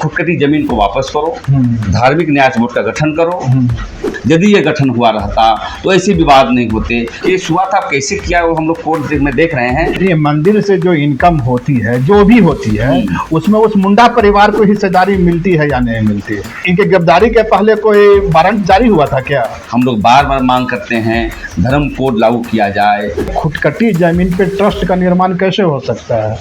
खुदकटी जमीन को वापस करो, धार्मिक न्यास बोर्ड का गठन करो। यदि ये गठन हुआ रहता तो ऐसे विवाद नहीं होते। ये हुआ था, कैसे किया वो हम लोग कोर्ट में देख रहे हैं। ये मंदिर से जो इनकम होती है, जो भी होती है, उसमें उस मुंडा परिवार को हिस्सेदारी मिलती है या नहीं मिलती है? इनके गिरफ्तारी के पहले कोई वारंट जारी हुआ था क्या? हम लोग बार बार मांग करते हैं धर्म कोड लागू किया जाए। खुदकटी जमीन पे ट्रस्ट का निर्माण कैसे हो सकता है?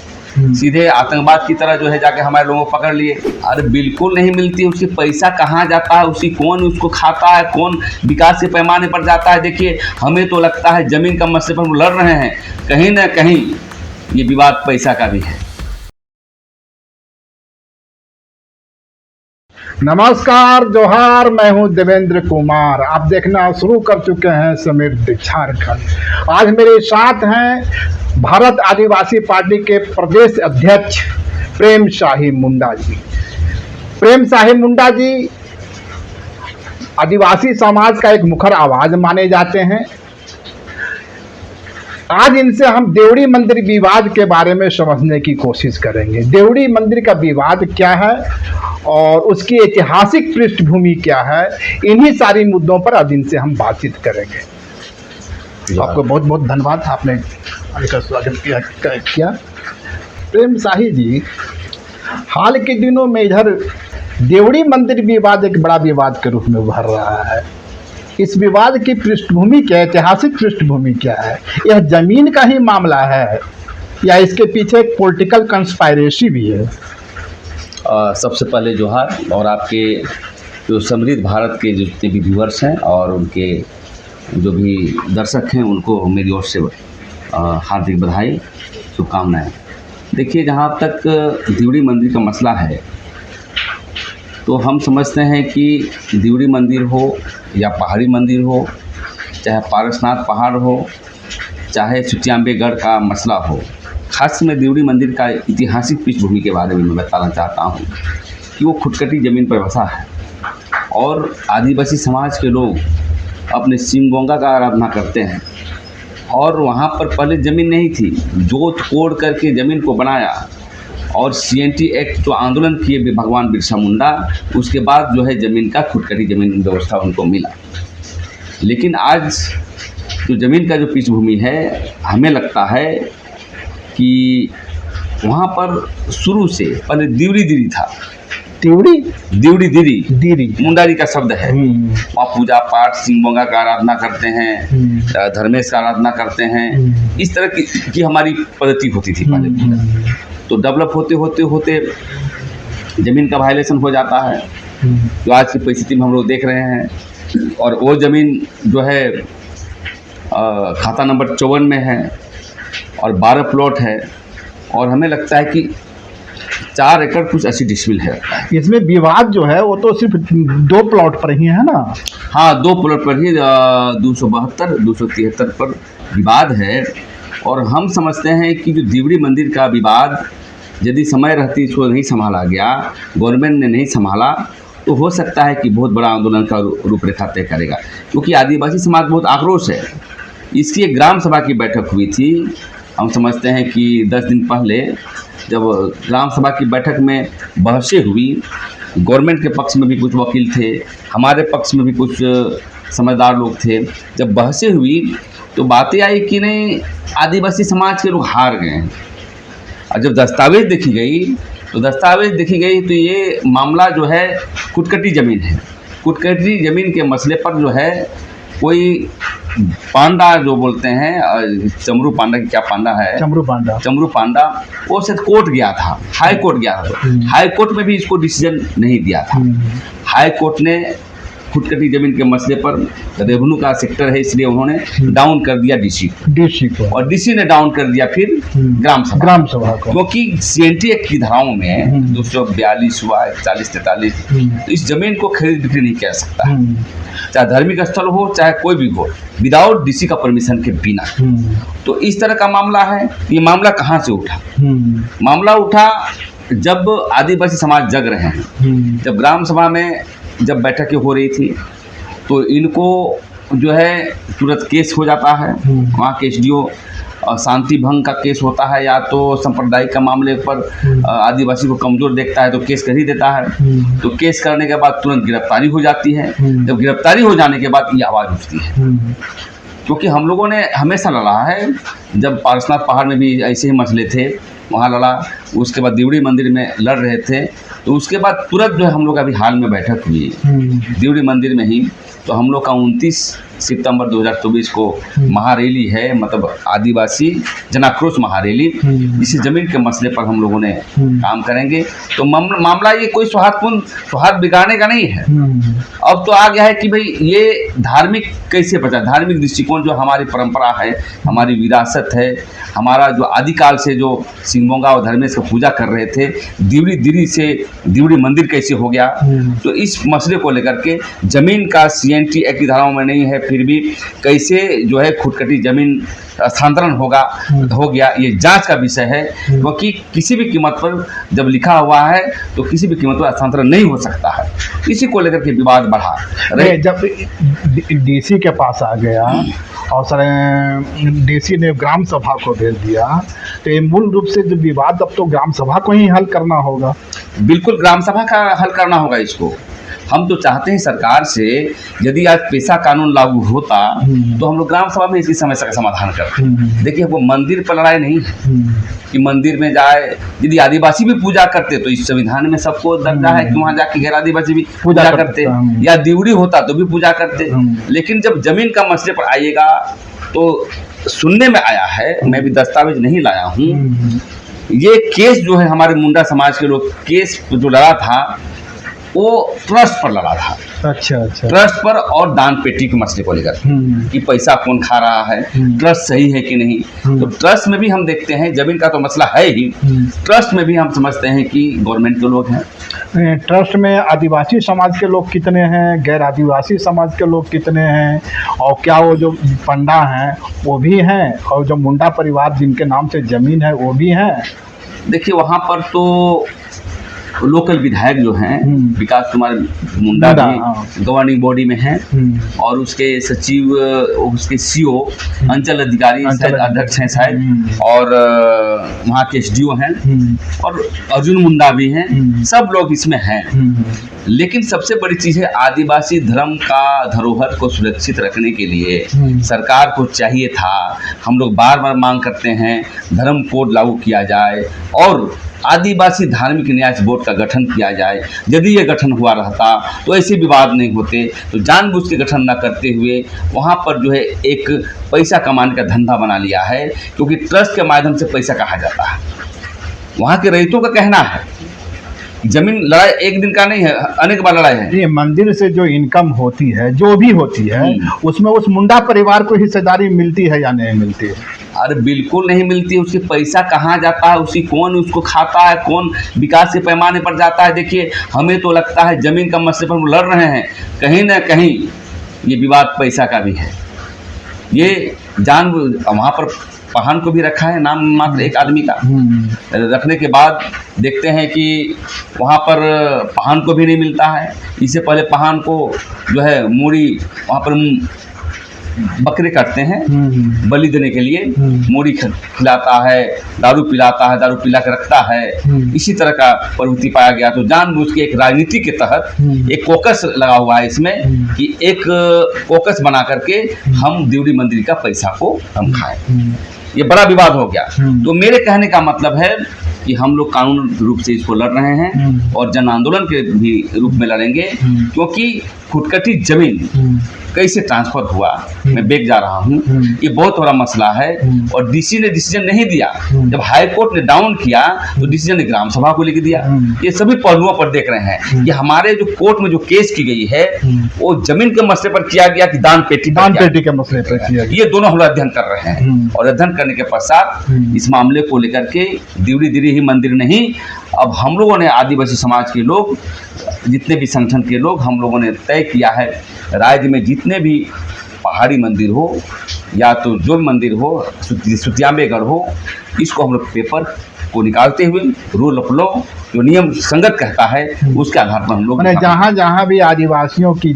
सीधे आतंकवाद की तरह जो है जाके हमारे लोगों को पकड़ लिए। अरे बिल्कुल नहीं मिलती। उसकी पैसा कहाँ जाता है, उसी कौन उसको खाता है, कौन विकास के पैमाने पर जाता है। देखिए, हमें तो लगता है जमीन का मसले पर हम लड़ रहे हैं, कहीं ना कहीं ये विवाद पैसा का भी है। नमस्कार, जोहार, मैं हूं देवेंद्र कुमार। आप देखना शुरू कर चुके हैं समृद्ध झारखंड। आज मेरे साथ हैं भारत आदिवासी पार्टी के प्रदेश अध्यक्ष प्रेम शाही मुंडा जी। प्रेम शाही मुंडा जी आदिवासी समाज का एक मुखर आवाज माने जाते हैं। आज इनसे हम देवड़ी मंदिर विवाद के बारे में समझने की कोशिश करेंगे। देवड़ी मंदिर का विवाद क्या है और उसकी ऐतिहासिक पृष्ठभूमि क्या है, इन्हीं सारी मुद्दों पर आज इनसे हम बातचीत करेंगे। आपको बहुत बहुत धन्यवाद, आपने का स्वागत किया। प्रेम शाही जी, हाल के दिनों में इधर देवड़ी मंदिर विवाद एक बड़ा विवाद के रूप में उभर रहा है। इस विवाद की पृष्ठभूमि क्या है, ऐतिहासिक पृष्ठभूमि क्या है? यह जमीन का ही मामला है या इसके पीछे एक पॉलिटिकल कंस्पायरेसी भी है? सबसे पहले जोहार, और आपके जो समृद्ध भारत के जितने भी व्यूअर्स हैं और उनके जो भी दर्शक हैं, उनको मेरी ओर से हार्दिक बधाई, शुभकामनाएं। देखिए, जहाँ तक देवड़ी मंदिर का मसला है तो हम समझते हैं कि देवड़ी मंदिर हो या पहाड़ी मंदिर हो, चाहे पारसनाथ पहाड़ हो, चाहे सुतियांबेगढ़ का मसला हो, खास में देवड़ी मंदिर का ऐतिहासिक पृष्ठभूमि के बारे में मैं बताना चाहता हूँ कि वो खुदकटी ज़मीन पर बसा है और आदिवासी समाज के लोग अपने सिंगोंगा का आराधना करते हैं। और वहाँ पर पहले ज़मीन नहीं थी, जोत कोड़ करके ज़मीन को बनाया और CNT एक्ट जो आंदोलन किए भगवान बिरसा मुंडा, उसके बाद जो है ज़मीन का खुदकटी ज़मीन व्यवस्था उनको मिला। लेकिन आज जो ज़मीन का जो पृष्ठभूमि है, हमें लगता है कि वहाँ पर शुरू से पहले दिवड़ी दिरी था। दिवड़ी दिरी मुंडारी का शब्द है। वहाँ पूजा पाठ, सिंगोंगा का आराधना करते हैं, धर्मेश का आराधना करते हैं। इस तरह की हमारी पद्धति होती थी पहले। तो डेवलप होते ज़मीन का वायलेशन हो जाता है, जो आज की परिस्थिति में हम लोग देख रहे हैं। और वो ज़मीन जो है खाता नंबर 54 में है और 12 प्लॉट है, और हमें लगता है कि 4 एकड़ कुछ 80 डिसमिल है। इसमें विवाद जो है वो तो सिर्फ 2 प्लॉट पर ही है ना? हाँ, 2 प्लॉट पर ही 272, 273 पर विवाद है। और हम समझते हैं कि जो देवड़ी मंदिर का विवाद यदि समय रहती इसको नहीं संभाला गया, गवर्नमेंट ने नहीं संभाला, तो हो सकता है कि बहुत बड़ा आंदोलन का रूपरेखा तय करेगा। क्योंकि आदिवासी समाज बहुत आक्रोश है। इसकी एक ग्राम सभा की बैठक हुई थी। हम समझते हैं कि 10 दिन पहले जब ग्राम सभा की बैठक में बहसें हुई, गवर्नमेंट के पक्ष में भी कुछ वकील थे, हमारे पक्ष में भी कुछ समझदार लोग थे। जब बहसें हुई तो बातें आई कि नहीं, आदिवासी समाज के लोग हार गए हैं। और जब दस्तावेज देखी गई तो ये मामला जो है खुदकटी ज़मीन है। खुदकटी ज़मीन के मसले पर जो है कोई पांडा जो बोलते हैं, चमरू पांडा की क्या पांडा है, चमरू पांडा, वो शायद कोर्ट गया था, हाई कोर्ट गया था। तो हाई कोर्ट में भी इसको डिसीजन नहीं दिया था। हाई कोर्ट ने खुदकटी ज़मीन के मसले पर, रेवेन्यू का सेक्टर है इसलिए उन्होंने डाउन कर दिया डीसी को, और डीसी ने डाउन कर दिया फिर ग्राम सभा को। क्योंकि CNT एक्ट की धाराओं में 242 हुआ, 41, 43, तो इस जमीन को खरीद बिक्री नहीं कर सकता, चाहे धार्मिक स्थल हो चाहे कोई भी हो, विदाउट डीसी का परमिशन के बिना। तो इस तरह का मामला है। ये मामला कहाँ से उठा? मामला उठा जब आदिवासी समाज जग रहे हैं। जब ग्राम सभा में जब बैठकें हो रही थी तो इनको जो है तुरंत केस हो जाता है। वहाँ के SDO शांति भंग का केस होता है या तो सांप्रदायिक का मामले पर आदिवासी को कमज़ोर देखता है तो केस कर ही देता है। तो केस करने के बाद तुरंत गिरफ्तारी हो जाती है। जब गिरफ्तारी हो जाने के बाद ये आवाज़ उठती है, क्योंकि हम लोगों ने हमेशा लड़ा है। जब पारसनाथ पहाड़ में भी ऐसे ही मसले थे, वहाँ लड़ा। उसके बाद देवड़ी मंदिर में लड़ रहे थे, तो उसके बाद तुरंत जो है हम लोग अभी हाल में बैठक हुई देवड़ी मंदिर में ही। तो हम लोग का 29 सितंबर 2024 को महारैली है, मतलब आदिवासी जनाक्रोश महारैली। इसी ज़मीन के मसले पर हम लोगों ने काम करेंगे। तो मामला ये कोई सौहार्द बिगाड़ने का नहीं है। अब तो आ गया है कि भाई ये धार्मिक कैसे बचा, धार्मिक दृष्टिकोण जो हमारी परंपरा है, हमारी विरासत है, हमारा जो आदिकाल से जो सिंगमोंगा और धर्मेश का पूजा कर रहे थे, दिवड़ी दिरी से दिवड़ी मंदिर कैसे हो गया। तो इस मसले को लेकर के ज़मीन का CNT एक्ट की धाराओं में नहीं है, फिर भी कैसे जो है खुदकटी ज़मीन स्थानांतरण हो गया, ये जांच का विषय है। क्योंकि किसी भी कीमत पर जब लिखा हुआ है तो किसी भी कीमत पर स्थानांतरण नहीं हो सकता है। इसी को लेकर के विवाद बढ़ा। जब DC के पास आ गया और सर DC ने ग्राम सभा को भेज दिया, तो ये मूल रूप से जो विवाद अब तो ग्राम सभा को ही हल करना होगा। बिल्कुल ग्राम सभा का हल करना होगा इसको। हम तो चाहते हैं सरकार से, यदि आज पेशा कानून लागू होता तो हम लोग ग्राम सभा में इसकी समस्या का समाधान करते। देखिए, वो मंदिर पर लड़ाई नहीं है कि मंदिर में जाए। यदि आदिवासी भी पूजा करते तो इस संविधान में सबको दर्जा है कि वहाँ जाके गैर आदिवासी भी पूजा करते, या दिवड़ी होता तो भी पूजा करते। लेकिन जब जमीन का मसले पर आइएगा तो सुनने में आया है, मैं भी दस्तावेज नहीं लाया हूँ, ये केस जो है हमारे मुंडा समाज के लोग केस जो लड़ा था वो ट्रस्ट पर लड़ा था। अच्छा। ट्रस्ट पर और दान पेटी के मसले को लेकर कि पैसा कौन खा रहा है, ट्रस्ट सही है कि नहीं। तो ट्रस्ट में भी हम देखते हैं, जमीन का तो मसला है ही, ट्रस्ट में भी हम समझते हैं कि गवर्नमेंट के लोग हैं। ट्रस्ट में आदिवासी समाज के लोग कितने हैं, गैर आदिवासी समाज के लोग कितने हैं, और क्या वो जो पंडा हैं वो भी हैं, और जो मुंडा परिवार जिनके नाम से ज़मीन है वो भी हैं। देखिए, वहाँ पर तो लोकल विधायक जो हैं विकास कुमार मुंडा भी गवर्निंग बॉडी में हैं, और उसके सचिव, उसके CO अंचल अधिकारी शायद अध्यक्ष हैं शायद, और वहाँ के SDO हैं, और अर्जुन मुंडा भी हैं। सब लोग इसमें हैं। लेकिन सबसे बड़ी चीज़ है, आदिवासी धर्म का धरोहर को सुरक्षित रखने के लिए सरकार को चाहिए था, हम लोग बार बार मांग करते हैं, धर्म कोड लागू किया जाए और आदिवासी धार्मिक न्यास बोर्ड का गठन किया जाए। यदि ये गठन हुआ रहता तो ऐसे विवाद नहीं होते। तो जानबूझ के गठन न करते हुए वहाँ पर जो है एक पैसा कमाने का धंधा बना लिया है, क्योंकि ट्रस्ट के माध्यम से पैसा कहा जाता है। वहाँ के रईतों का कहना है जमीन लड़ाई एक दिन का नहीं है, अनेक बार लड़ाई है। ये मंदिर से जो इनकम होती है, जो भी होती है, उसमें उस मुंडा परिवार को हिस्सेदारी मिलती है या नहीं मिलती है? अरे बिल्कुल नहीं मिलती है। उसके पैसा कहाँ जाता है, उसी कौन उसको खाता है, कौन विकास के पैमाने पर जाता है। देखिए, हमें तो लगता है जमीन का मसले पर लड़ रहे हैं, कहीं ना कहीं ये विवाद पैसा का भी है। ये जान वहाँ पर पहान को भी रखा है, नाम मात्र एक आदमी का रखने के बाद देखते हैं कि वहाँ पर पहान को भी नहीं मिलता है। इससे पहले पहान को जो है मूड़ी वहाँ पर बकरे काटते हैं बलि देने के लिए, मूड़ी खिलाता है, दारू पिलाता है, दारू पिला के रखता है। इसी तरह का प्रवृत्ति पाया गया। तो जानबूझ के एक राजनीति के तहत एक कोकस लगा हुआ है इसमें कि एक कोकस बना करके हम दिवड़ी मंदिर का पैसा को हम खाएं। ये बड़ा विवाद हो गया। तो मेरे कहने का मतलब है कि हम लोग कानून रूप से इसको लड़ रहे हैं और जन आंदोलन के भी रूप में लड़ेंगे, क्योंकि खुदकटी जमीन कैसे ट्रांसफर हुआ, मैं बेग जा रहा हूँ, ये बहुत बड़ा मसला है। और DC ने डिसीजन नहीं दिया। जब हाई कोर्ट ने डाउन किया तो डिसीजन ने ग्राम सभा को लेकर दिया। ये सभी पहलुओं पर देख रहे हैं कि हमारे जो कोर्ट में जो केस की गई है वो जमीन के मसले पर किया गया कि दान पेटी के मसले पर किया गया। ये दोनों हम अध्ययन कर रहे हैं, और अध्ययन करने के पश्चात इस मामले को लेकर के दिवड़ी दिरी ही मंदिर नहीं, अब हम लोगों ने आदिवासी समाज के लोग, जितने भी संगठन के लोग, हम लोगों ने तय किया है राज्य में जितने भी पहाड़ी मंदिर हो या तो जो मंदिर हो, सुतियाम्बेगढ़ हो, इसको हम लोग पेपर को निकालते हुए रूल ऑफ लॉ जो नियम संगत कहता है उसके आधार पर हम लोग मैंने जहाँ जहाँ भी आदिवासियों की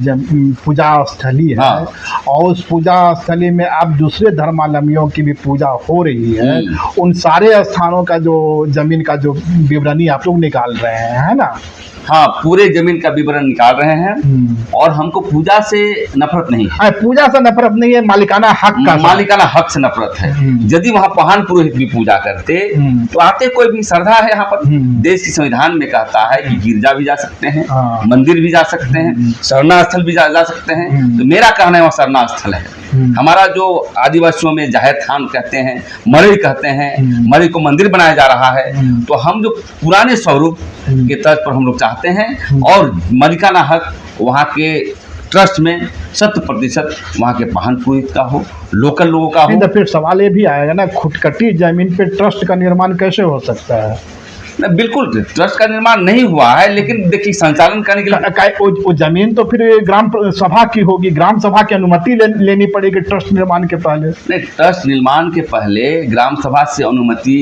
पूजा स्थली है, हाँ। और उस पूजा स्थली में अब दूसरे धर्मावलंबियों की भी पूजा हो रही है, उन सारे स्थानों का जो जमीन का जो विवरणी आप लोग निकाल रहे हैं, है ना? हाँ, पूरे जमीन का विवरण निकाल रहे हैं। और हमको पूजा से नफरत नहीं है, पूजा से नफरत नहीं है, मालिकाना हक का, मालिकाना हक से नफरत है। यदि वहाँ पहान पुरोहित भी पूजा करते तो आते, कोई भी श्रद्धा है यहाँ पर। देश की संविधान में कहता है कि गिरजा भी जा सकते हैं, मंदिर भी जा सकते हैं, शरणा स्थल भी जा सकते हैं। तो मेरा कहना है वहाँ शरणा स्थल है। हमारा जो आदिवासियों में जाहिर थान कहते हैं, मरई कहते हैं, मरई को मंदिर बनाया जा रहा है। तो हम जो पुराने स्वरूप के तर्ज पर हम लोग चाहते हैं, और मालिकाना हक वहाँ के ट्रस्ट में 100% वहाँ के पहान पुरोहित का हो, लोकल लोगों का हो। तो फिर सवाल ये भी आएगा ना, खुदकटी जमीन पे ट्रस्ट का निर्माण कैसे हो सकता है? बिल्कुल ट्रस्ट का निर्माण नहीं हुआ है, लेकिन देखिए संचालन करने के लिए वो जमीन तो फिर ग्राम सभा की होगी, ग्राम सभा की अनुमति लेनी पड़ेगी ट्रस्ट निर्माण के पहले। नहीं, ट्रस्ट निर्माण के पहले ग्राम सभा से अनुमति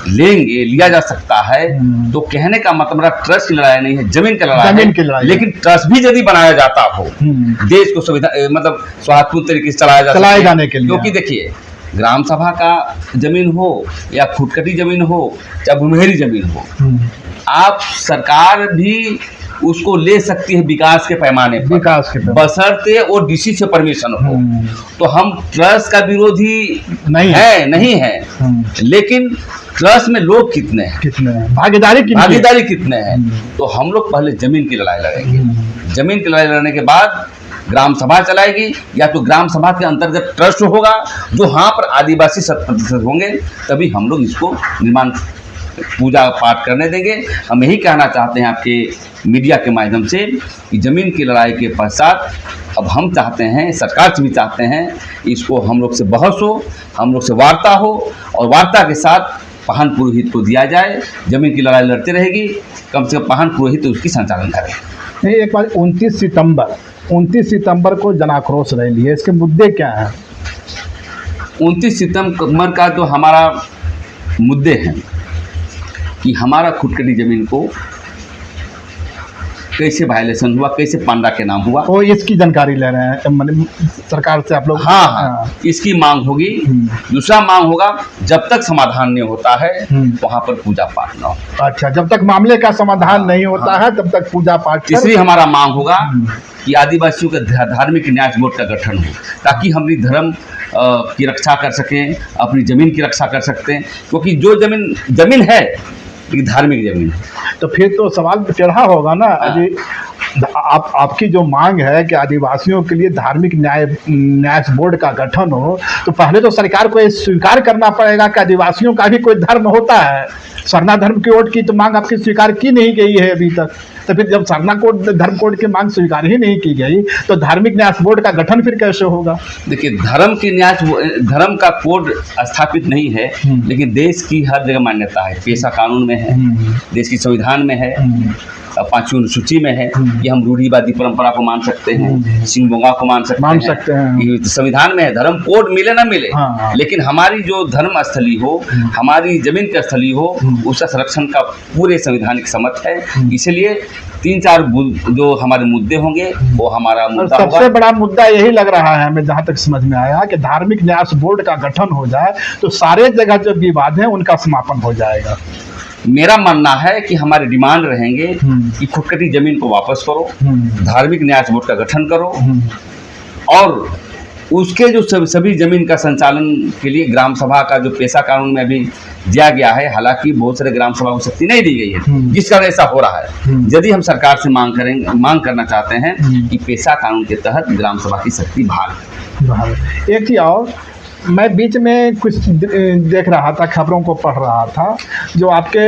लिया जा सकता है। तो कहने का मतलब ट्रस्ट की लड़ाई नहीं है, जमीन की लड़ाई। लेकिन ट्रस्ट भी यदि बनाया जाता हो देश को सुविधा मतलब स्वास्थ्यपूर्ण तरीके से चलाया जाने के लिए, क्योंकि देखिए ग्राम सभा का जमीन हो या खुदकटी जमीन हो या भूमिहेरी जमीन हो, आप सरकार भी उसको ले सकती है विकास के पैमाने पर, बशर्ते वो डीसी से परमिशन हो। तो हम ट्रस्ट का विरोधी नहीं है, लेकिन ट्रस्ट में लोग कितने हैं, भागीदारी कितने हैं। तो हम लोग पहले जमीन की लड़ाई लड़ेंगे। जमीन की लड़ाई लड़ने के बाद ग्राम सभा चलाएगी, या तो ग्राम सभा के अंतर्गत ट्रस्ट होगा जो यहाँ पर आदिवासी 100% होंगे, तभी हम लोग इसको निर्माण पूजा पाठ करने देंगे। हम यही कहना चाहते हैं आपके मीडिया के माध्यम से कि ज़मीन की लड़ाई के पश्चात अब हम चाहते हैं, सरकार से भी चाहते हैं, इसको हम लोग से बहस हो, हम लोग से वार्ता हो, और वार्ता के साथ पहान पुरोहित को दिया जाए। ज़मीन की लड़ाई लड़ती रहेगी, कम से कम पहान पुरोहित उसकी संचालन करें। नहीं, एक बार 29 सितंबर को जनाक्रोश रैली है, इसके मुद्दे क्या हैं? 29 सितंबर का जो हमारा मुद्दे हैं कि हमारा खुदकटी जमीन को कैसे वायलेशन हुआ, कैसे पांडा के नाम हुआ, वो इसकी जानकारी ले रहे हैं सरकार से आप लोग। हाँ, इसकी मांग होगी। दूसरा मांग होगा, जब तक समाधान नहीं होता है वहाँ पर पूजा पाठ ना हो। अच्छा, जब तक मामले का समाधान नहीं होता है तब तक पूजा पाठ। तीसरी हमारा मांग होगा कि आदिवासियों के धार्मिक न्याय बोर्ड का गठन हो, ताकि हम भी धर्म की रक्षा कर सकें, अपनी ज़मीन की रक्षा कर सकते हैं। क्योंकि जो ज़मीन है धार्मिक जमीन है। तो फिर तो सवाल टेढ़ा होगा ना। आपकी जो मांग है कि आदिवासियों के लिए धार्मिक न्याय बोर्ड का गठन हो, तो पहले तो सरकार को ये स्वीकार करना पड़ेगा कि आदिवासियों का भी कोई धर्म होता है। सरना धर्म की ओट की तो मांग आपकी स्वीकार की नहीं गई है अभी तक। तो फिर जब सरना धर्म कोड की मांग स्वीकार ही नहीं की गई, तो धार्मिक न्याय बोर्ड का गठन फिर कैसे होगा? देखिए, धर्म का कोड स्थापित नहीं है, लेकिन देश की हर जगह मान्यता है। पेशा कानून में है, देश की संविधान में है, 5वीं अनुसूची में है कि हम रूढ़िवादी परंपरा को मान सकते हैं, सिंह बोंगा को मान सकते हैं। ये संविधान में है, धर्म कोड मिले ना मिले, लेकिन हमारी जो धर्म स्थली हो, हमारी जमीन की स्थली हो, उसका संरक्षण का पूरे संवैधानिक समझ है। इसलिए 3-4 जो हमारे मुद्दे होंगे वो हमारा मुद्दा होगा। सबसे बड़ा मुद्दा यही लग रहा है हमें, जहाँ तक समझ में आया, कि धार्मिक न्याय बोर्ड का गठन हो जाए तो सारे जगह जो विवाद है उनका समापन हो जाएगा। मेरा मानना है कि हमारे डिमांड रहेंगे कि खुदकटी जमीन को वापस करो, धार्मिक न्याय बोर्ड का गठन करो, और उसके जो सभी जमीन का संचालन के लिए ग्राम सभा का जो पेशा कानून में अभी दिया गया है, हालांकि बहुत सारे ग्राम सभा को शक्ति नहीं दी गई है, जिस कारण ऐसा हो रहा है। यदि हम सरकार से मांग करना चाहते हैं कि पेशा कानून के तहत ग्राम सभा की शक्ति बहाल। एक चीज और, मैं बीच में कुछ देख रहा था, खबरों को पढ़ रहा था, जो आपके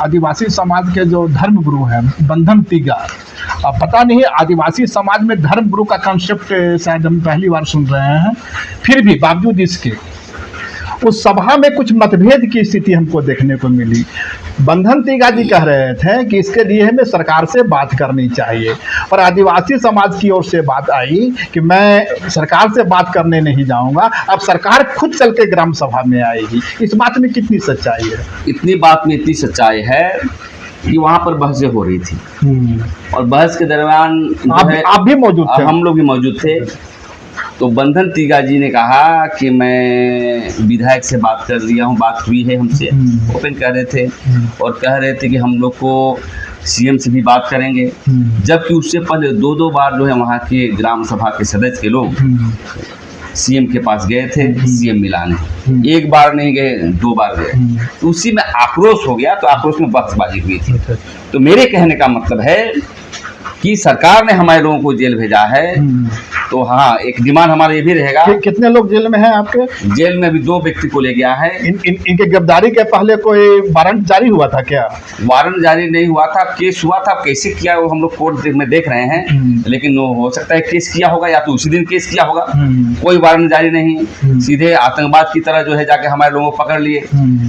आदिवासी समाज के जो धर्म गुरु हैं बंधन तिगा, अब पता नहीं आदिवासी समाज में धर्म गुरु का कॉन्सेप्ट शायद हम पहली बार सुन रहे हैं, फिर भी बावजूद इसके उस सभा में कुछ मतभेद की स्थिति हमको देखने को मिली। बंधन तिगा जी कह रहे थे कि इसके लिए हमें सरकार से बात करनी चाहिए, और आदिवासी समाज की ओर से बात आई कि मैं सरकार से बात करने नहीं जाऊंगा, अब सरकार खुद चल के ग्राम सभा में आएगी। इस बात में कितनी सच्चाई है? इतनी बात में इतनी सच्चाई है कि वहाँ पर बहसें हो रही थी, और बहस के दरमियान आप भी मौजूद थे? हम लोग भी मौजूद थे। तो बंधन तिगा जी ने कहा कि मैं विधायक से बात कर लिया हूँ, बात हुई है हमसे, ओपन कह रहे थे, और कह रहे थे कि हम लोग को सीएम से भी बात करेंगे। जबकि उससे पहले 2 बार जो है वहाँ के ग्राम सभा के सदस्य के लोग सीएम के पास गए थे, सीएम मिलाने। 1 बार नहीं गए, 2 बार गए। तो उसी में आक्रोश हो गया, तो आक्रोश में बहसबाजी हुई थी। तो मेरे कहने का मतलब है कि सरकार ने हमारे लोगों को जेल भेजा है, तो हाँ, एक डिमांड हमारा ये भी रहेगा। कितने लोग जेल में हैं आपके? जेल में अभी 2 व्यक्ति को ले गया है। इनके गिरफ्तारी के पहले कोई वारंट जारी हुआ था क्या? वारंट जारी नहीं हुआ था, केस हुआ था। कैसे किया वो हम लोग कोर्ट में देख रहे हैं, लेकिन वो हो सकता है केस किया होगा, या तो उसी दिन केस किया होगा। कोई वारंट जारी नहीं, सीधे आतंकवाद की तरह जो है जाके हमारे लोगों को पकड़ लिए।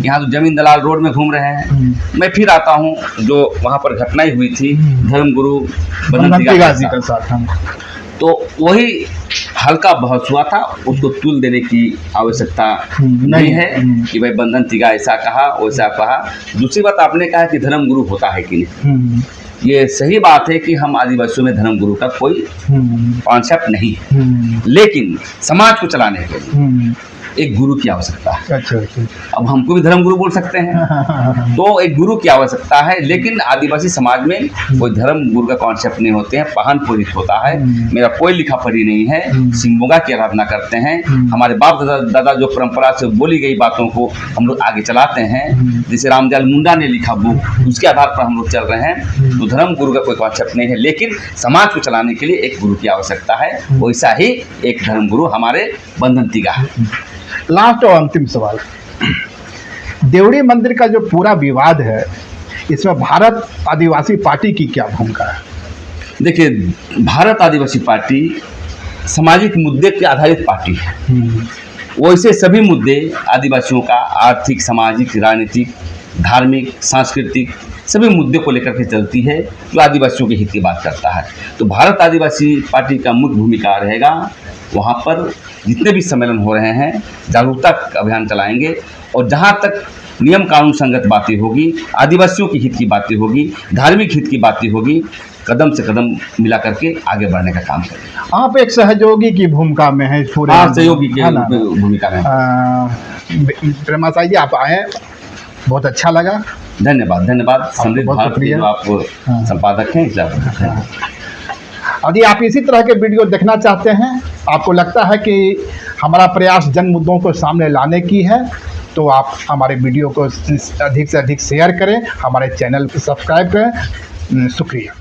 यहाँ तो जमीन दलाल रोड में घूम रहे हैं। मैं फिर आता हूँ, जो वहाँ पर घटनाएं हुई थी धर्मगुरु बंधन तिगा जी के साथ, तो वही हल्का बहस हुआ था, उसको तुल देने की आवश्यकता नहीं है कि भाई बंधन तिगा ऐसा कहा वैसा कहा। दूसरी बात, आपने कहा कि धर्मगुरु होता है कि नहीं, ये सही बात है कि हम आदिवासियों में धर्मगुरु का कोई कॉन्सेप्ट नहीं है, लेकिन समाज को चलाने के लिए एक गुरु की आवश्यकता है। अच्छा। अब हमको भी धर्म गुरु बोल सकते हैं, तो एक गुरु की आवश्यकता है। लेकिन आदिवासी समाज में कोई धर्म गुरु का कॉन्सेप्ट नहीं होते हैं, पाहन पुरोहित होता है। मेरा कोई लिखा पढ़ी नहीं है, सिंगोगा की आराधना करते हैं। हमारे बाप दादा जो परंपरा से बोली गई बातों को हम लोग आगे चलाते हैं। जैसे रामदयाल मुंडा ने लिखा बुक, उसके आधार पर हम लोग चल रहे हैं। तो धर्म गुरु का कोई कॉन्सेप्ट नहीं है, लेकिन समाज को चलाने के लिए एक गुरु की आवश्यकता है। वैसा ही एक धर्म गुरु हमारे बंधन तिगा है। लास्ट और अंतिम सवाल, देवड़ी मंदिर का जो पूरा विवाद है, इसमें भारत आदिवासी पार्टी की क्या भूमिका है? देखिए, भारत आदिवासी पार्टी सामाजिक मुद्दे पे आधारित पार्टी है। वैसे सभी मुद्दे आदिवासियों का आर्थिक, सामाजिक, राजनीतिक, धार्मिक, सांस्कृतिक सभी मुद्दे को लेकर के चलती है, जो आदिवासियों के हित की बात करता है। तो भारत आदिवासी पार्टी का मुख्य भूमिका रहेगा, वहाँ पर जितने भी सम्मेलन हो रहे हैं जागरूकता अभियान चलाएंगे, और जहाँ तक नियम कानून संगत बातें होगी, आदिवासियों के हित की बातें होगी, धार्मिक हित की बातें होगी, कदम से कदम मिला करके आगे बढ़ने का काम करेंगे। आप एक सहयोगी की भूमिका में हैं पूरे? हाँ, सहयोगी की भूमिका में। प्रेमा साई जी, आप आए, बहुत अच्छा लगा। धन्यवाद। समृद्ध भारत के जो आप संपादक हैं, यदि आप इसी तरह के वीडियो देखना चाहते हैं, आपको लगता है कि हमारा प्रयास जन मुद्दों को सामने लाने की है, तो आप हमारे वीडियो को अधिक से अधिक शेयर करें, हमारे चैनल को सब्सक्राइब करें। शुक्रिया।